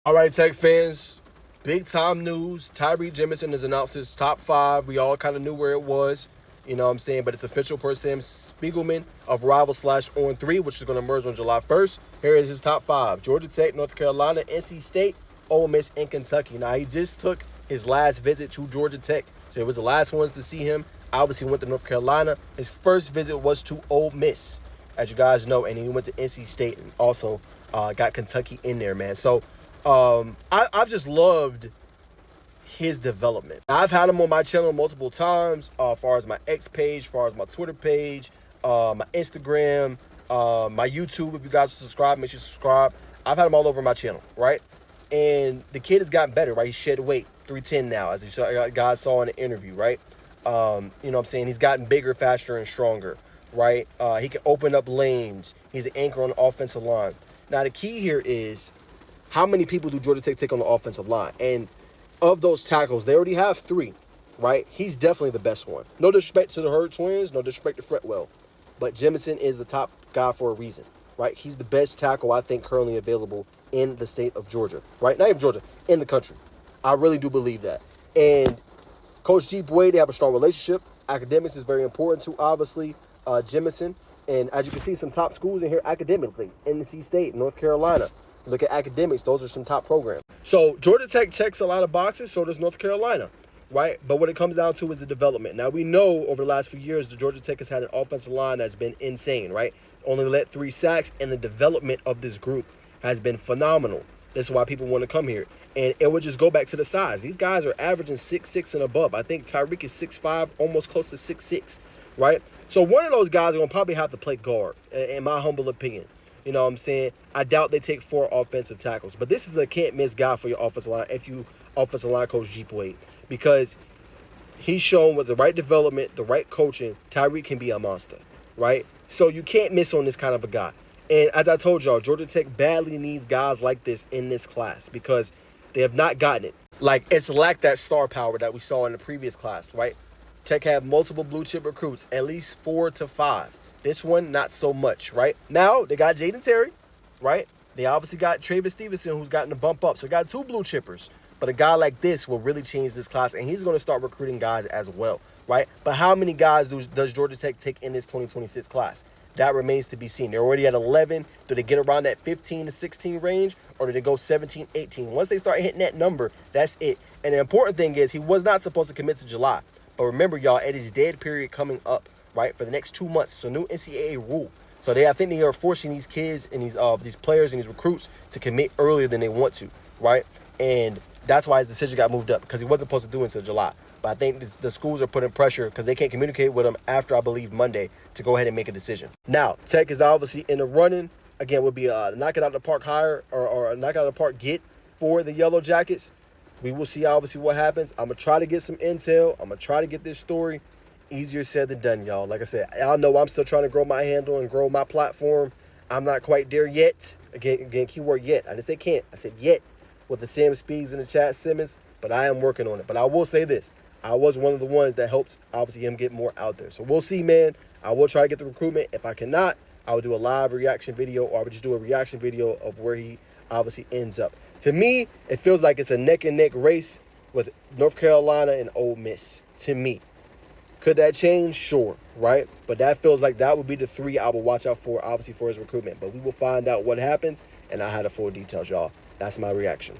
All right, Tech fans, big time news. Tyreek Jemison has announced his top 5. We all kind of knew where it was, you know what I'm saying? But it's official per Sam Spiegelman of Rival / On 3, which is going to merge on July 1st. Here is his top 5. Georgia Tech, North Carolina, NC State, Ole Miss, and Kentucky. Now, he just took his last visit to Georgia Tech. So it was the last ones to see him. Obviously went to North Carolina. His first visit was to Ole Miss, as you guys know, and he went to NC State and also got Kentucky in there, man. So I've just loved his development. I've had him on my channel multiple times, as far as my X page, as far as my Twitter page, my Instagram, my YouTube. If you guys subscribe, make sure you subscribe. I've had him all over my channel, right? And the kid has gotten better, right? He shed weight, 310 now, as you guys saw in the interview, right? You know what I'm saying? He's gotten bigger, faster, and stronger, right? He can open up lanes. He's an anchor on the offensive line. Now, the key here is, how many people do Georgia Tech take on the offensive line? And of those tackles, they already have 3, right? He's definitely the best one. No disrespect to the Hurd twins, no disrespect to Fretwell, but Jemison is the top guy for a reason, right? He's the best tackle, I think, currently available in the state of Georgia, right? Not even Georgia, in the country. I really do believe that. And Coach G. Boyd, they have a strong relationship. Academics is very important to, obviously, Jemison. And as you can see, some top schools in here academically. NC State, North Carolina. Look at academics. Those are some top programs. So Georgia Tech checks a lot of boxes. So does North Carolina, right? But what it comes down to is the development. Now, we know over the last few years, the Georgia Tech has had an offensive line that's been insane, right? Only let 3 sacks, and the development of this group has been phenomenal. That's why people want to come here. And it would just go back to the size. These guys are averaging 6'6" and above. I think Tyreek is 6'5", almost close to 6'6", right? So one of those guys are going to probably have to play guard, in my humble opinion. You know what I'm saying? I doubt they take 4 offensive tackles. But this is a can't-miss guy for your offensive line if you offensive line coach G. Boyd. Because he's shown with the right development, the right coaching, Tyreek can be a monster, right? So you can't miss on this kind of a guy. And as I told y'all, Georgia Tech badly needs guys like this in this class because they have not gotten it. Like, it's lacked that star power that we saw in the previous class, right? Tech had multiple blue-chip recruits, at least 4 to 5. This one, not so much, right? Now, they got Jaden Terry, right? They obviously got Travis Stevenson, who's gotten a bump up. So they got 2 blue chippers. But a guy like this will really change this class, and he's going to start recruiting guys as well, right? But how many guys does Georgia Tech take in this 2026 class? That remains to be seen. They're already at 11. Do they get around that 15 to 16 range, or do they go 17, 18? Once they start hitting that number, that's it. And the important thing is he was not supposed to commit to July. But remember, y'all, it is dead period coming up, right, for the next 2 months. It's a new NCAA rule. So I think they are forcing these kids and these players and these recruits to commit earlier than they want to, right? And that's why his decision got moved up, because he wasn't supposed to do it until July. But I think the schools are putting pressure because they can't communicate with him after, I believe, Monday to go ahead and make a decision. Now, Tech is obviously in the running. Again, would be a knock it out of the park hire or a knock it out of the park get for the Yellow Jackets. We will see, obviously, what happens. I'm going to try to get some intel. I'm going to try to get this story. Easier said than done, y'all. Like I said, y'all know I'm still trying to grow my handle and grow my platform. I'm not quite there yet. Again, keyword yet. I didn't say can't. I said yet with the Sam Speeds in the chat, Simmons. But I am working on it. But I will say this. I was one of the ones that helped, obviously, him get more out there. So we'll see, man. I will try to get the recruitment. If I cannot, I will do a live reaction video, or I would just do a reaction video of where he obviously ends up. To me, it feels like it's a neck-and-neck race with North Carolina and Ole Miss, to me. Could that change? Sure, right? But that feels like that would be the 3 I will watch out for, obviously, for his recruitment. But we will find out what happens, and I had the full details, y'all. That's my reaction.